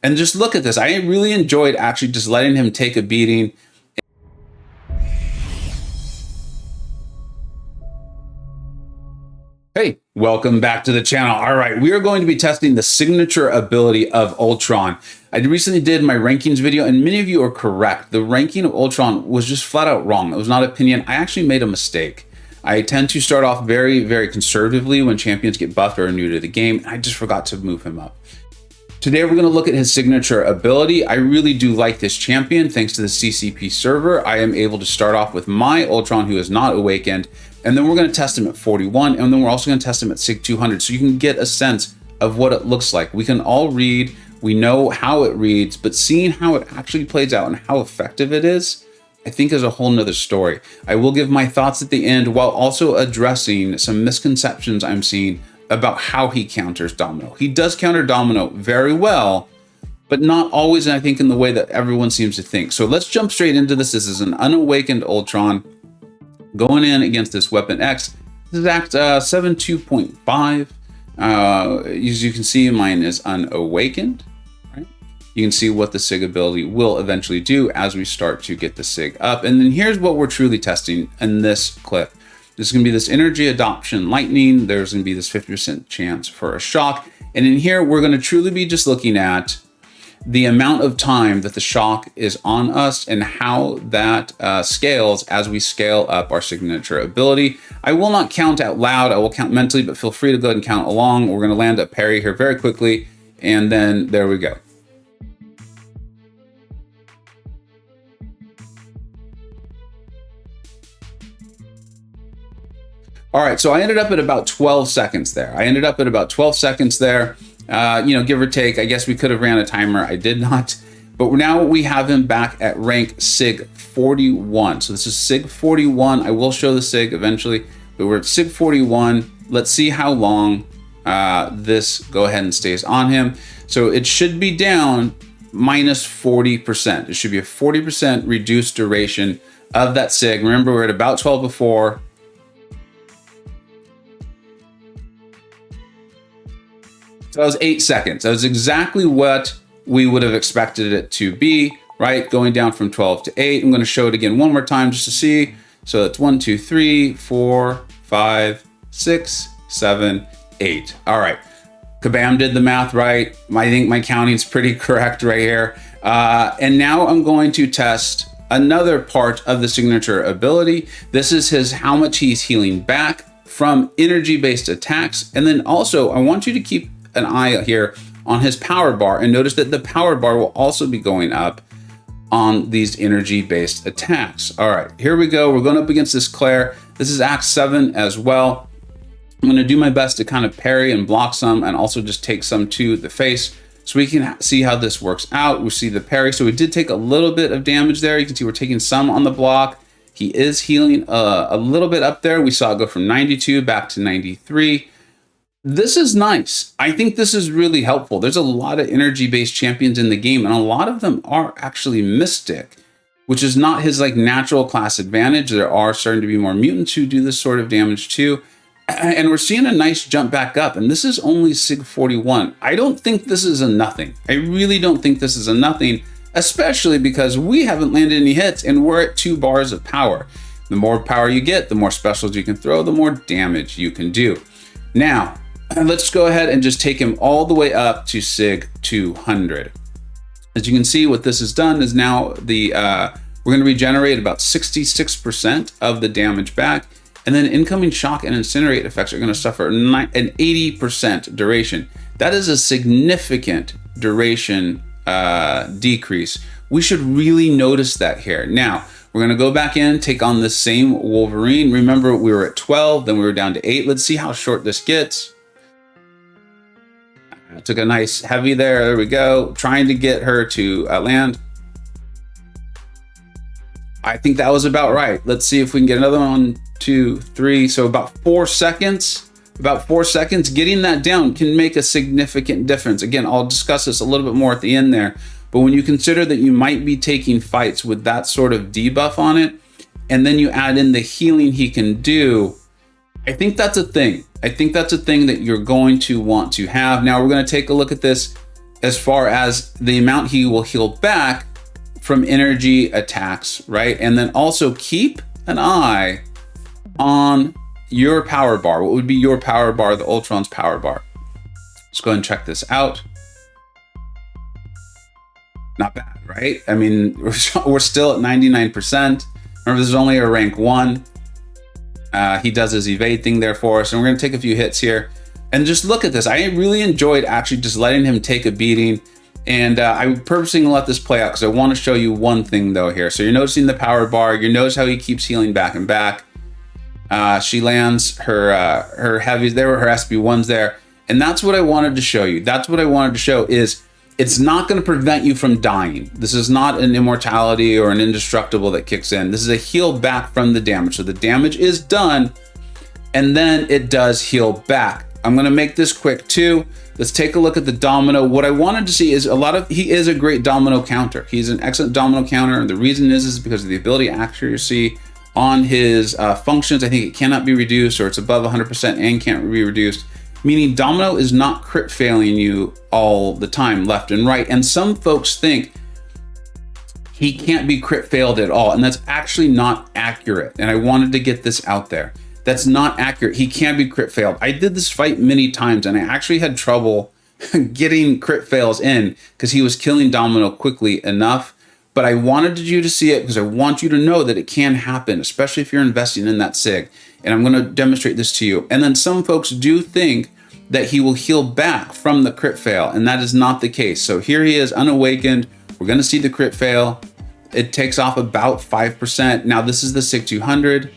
And just look at this. I really enjoyed actually just letting him take a beating. Hey, welcome back to the channel. All right, we are going to be testing the signature ability of Ultron. I recently did my rankings video, and many of you are correct. The ranking of Ultron was just flat out wrong. It was not opinion. I actually made a mistake. I tend to start off very, very conservatively when champions get buffed or are new to the game. I just forgot to move him up. Today, we're going to look at his signature ability. I really do like this champion. Thanks to the CCP server, I am able to start off with my Ultron, who is not awakened, and then we're going to test him at 41, and then we're also going to test him at SIG 200, so you can get a sense of what it looks like. We can all read, we know how it reads, but seeing how it actually plays out and how effective it is, I think is a whole nother story. I will give my thoughts at the end while also addressing some misconceptions I'm seeing about how he counters Domino. He does counter Domino very well, but not always, and I think in the way that everyone seems to think. So let's jump straight into this. This is an unawakened Ultron going in against this Weapon X. This is Act 7.2.5. As you can see, mine is unawakened. Right? You can see what the SIG ability will eventually do as we start to get the SIG up. And then here's what we're truly testing in this clip. This is going to be this energy adoption lightning. There's going to be this 50% chance for a shock. And in here, we're going to truly be just looking at the amount of time that the shock is on us and how that scales as we scale up our signature ability. I will not count out loud. I will count mentally, but feel free to go ahead and count along. We're going to land a parry here very quickly. And then there we go. All right, so I ended up at about 12 seconds there. Give or take. I guess we could have ran a timer. I did not. But now we have him back at rank SIG 41. So this is SIG 41. I will show the SIG eventually, but we're at SIG 41. Let's see how long this go ahead and stays on him. So it should be down minus 40%. It should be a 40% reduced duration of that SIG. Remember, we're at about 12 before. So that was 8 seconds. That was exactly what we would have expected it to be, right? Going down from 12 to 8. I'm going to show it again one more time just to see. So that's 1, 2, 3, 4, 5, 6, 7, 8. All right. Kabam did the math right. I think my counting's pretty correct right here. And now I'm going to test another part of the signature ability. This is how much he's healing back from energy-based attacks. And then also, I want you to keep an eye here on his power bar and notice that the power bar will also be going up on these energy-based attacks. All right, here we go. We're going up against this Claire. This is Act 7 as well. I'm going to do my best to kind of parry and block some and also just take some to the face so we can see how this works out. We see the parry. So we did take a little bit of damage there. You can see we're taking some on the block. He is healing a little bit up there. We saw it go from 92 back to 93. This is nice. I think this is really helpful. There's a lot of energy-based champions in the game, and a lot of them are actually Mystic, which is not his natural class advantage. There are starting to be more mutants who do this sort of damage too. And we're seeing a nice jump back up, and this is only SIG 41. I don't think this is a nothing. I really don't think this is a nothing, especially because we haven't landed any hits and we're at 2 bars of power. The more power you get, the more specials you can throw, the more damage you can do. Now, let's go ahead and just take him all the way up to SIG 200. As you can see, what this has done is now we're going to regenerate about 66% of the damage back, and then incoming shock and incinerate effects are going to suffer an 80% duration. That is a significant duration decrease. We should really notice that here. Now, we're going to go back in, take on this same Wolverine. Remember, we were at 12, then we were down to 8. Let's see how short this gets. I took a nice heavy there. There we go. Trying to get her to land. I think that was about right. Let's see if we can get another 1, 2, 3. So about 4 seconds. About 4 seconds. Getting that down can make a significant difference. Again, I'll discuss this a little bit more at the end there. But when you consider that you might be taking fights with that sort of debuff on it, and then you add in the healing he can do, I think that's a thing. I think that's a thing that you're going to want to have. Now we're going to take a look at this as far as the amount he will heal back from energy attacks, right? And then also keep an eye on your power bar. What would be your power bar, the Ultron's power bar? Let's go ahead and check this out. Not bad, right? I mean, we're still at 99%. Remember, this is only a rank 1. He does his evade thing there for us, and we're going to take a few hits here. And just look at this. I really enjoyed actually just letting him take a beating. And I purposely let this play out because I want to show you one thing though here. So you're noticing the power bar. You notice how he keeps healing back and back. She lands her heavies. There were her SB1s there. And that's what I wanted to show you. That's what I wanted to show is it's not going to prevent you from dying. This is not an immortality or an indestructible that kicks in. This is a heal back from the damage. So the damage is done and then it does heal back. I'm going to make this quick too. Let's take a look at the Domino. What I wanted to see is he is a great Domino counter. He's an excellent Domino counter. And the reason is because of the ability accuracy on his functions. I think it cannot be reduced, or it's above 100% and can't be reduced. Meaning Domino is not crit failing you all the time, left and right. And some folks think he can't be crit failed at all. And that's actually not accurate. And I wanted to get this out there. That's not accurate. He can be crit failed. I did this fight many times and I actually had trouble getting crit fails in because he was killing Domino quickly enough. But I wanted you to see it because I want you to know that it can happen, especially if you're investing in that SIG. And I'm going to demonstrate this to you. And then some folks do think that he will heal back from the crit fail, and that is not the case. So here he is, unawakened. We're going to see the crit fail. It takes off about 5%. Now this is the SIG 200.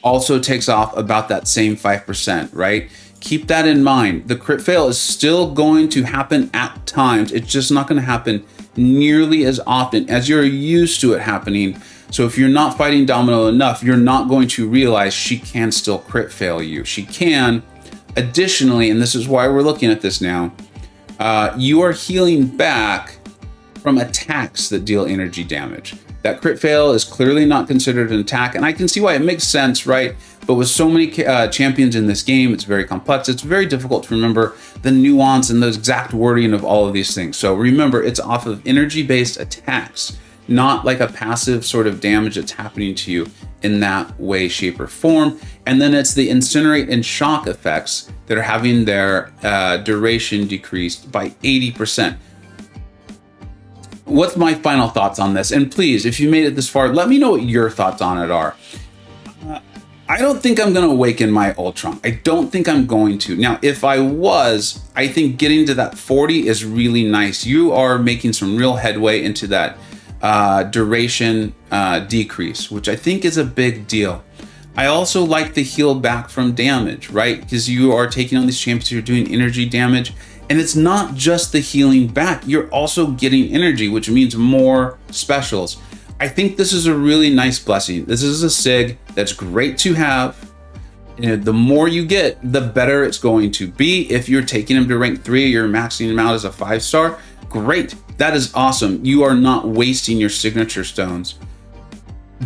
Also takes off about that same 5%, right? Keep that in mind. The crit fail is still going to happen at times. It's just not going to happen nearly as often as you're used to it happening. So if you're not fighting Domino enough, you're not going to realize she can still crit fail you. She can. Additionally, and this is why we're looking at this now, you are healing back from attacks that deal energy damage. That crit fail is clearly not considered an attack, and I can see why it makes sense, right? But with so many champions in this game, it's very complex. It's very difficult to remember the nuance and the exact wording of all of these things. So remember, it's off of energy-based attacks, not like a passive sort of damage that's happening to you in that way, shape, or form. And then it's the incinerate and shock effects that are having their duration decreased by 80%. What's my final thoughts on this? And please, if you made it this far, let me know what your thoughts on it are. I don't think I'm going to awaken my Ultron. I don't think I'm going to. Now, if I was, I think getting to that 40 is really nice. You are making some real headway into that duration decrease, which I think is a big deal. I also like the heal back from damage, right? Because you are taking on these champions, you're doing energy damage. And it's not just the healing back, you're also getting energy, which means more specials. I think this is a really nice blessing. This is a SIG that's great to have. And the more you get, the better it's going to be. If you're taking him to rank 3, you're maxing him out as a 5-star, great. That is awesome. You are not wasting your signature stones.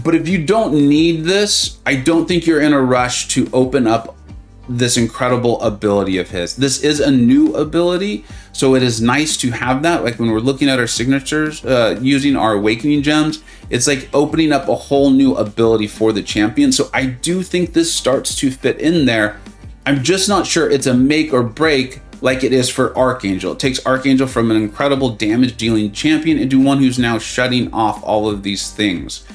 But if you don't need this, I don't think you're in a rush to open up this incredible ability of his. This is a new ability, so it is nice to have that. Like when we're looking at our signatures, using our awakening gems, it's like opening up a whole new ability for the champion. So I do think this starts to fit in there. I'm just not sure it's a make or break like it is for Archangel. It takes Archangel from an incredible damage dealing champion into one who's now shutting off all of these things.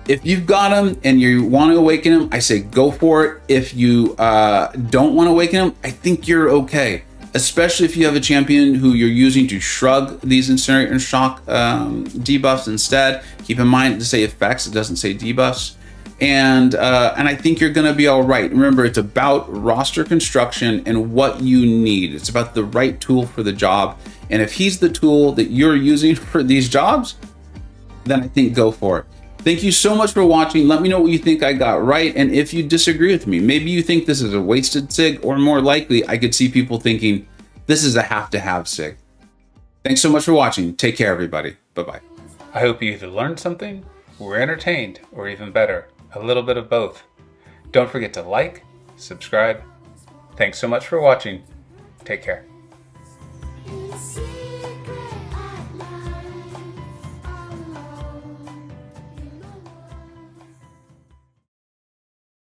If you've got him and you want to awaken him, I say go for it. If you don't want to awaken him, I think you're okay. Especially if you have a champion who you're using to shrug these incinerate and shock debuffs instead. Keep in mind to say effects, it doesn't say debuffs. And I think you're gonna be all right. Remember, it's about roster construction and what you need. It's about the right tool for the job. And if he's the tool that you're using for these jobs, then I think go for it. Thank you so much for watching. Let me know what you think I got right. And if you disagree with me, maybe you think this is a wasted SIG, or more likely, I could see people thinking this is a have-to-have SIG. Thanks so much for watching. Take care, everybody. Bye-bye. I hope you either learned something, were entertained, or even better, a little bit of both. Don't forget to like, subscribe. Thanks so much for watching. Take care.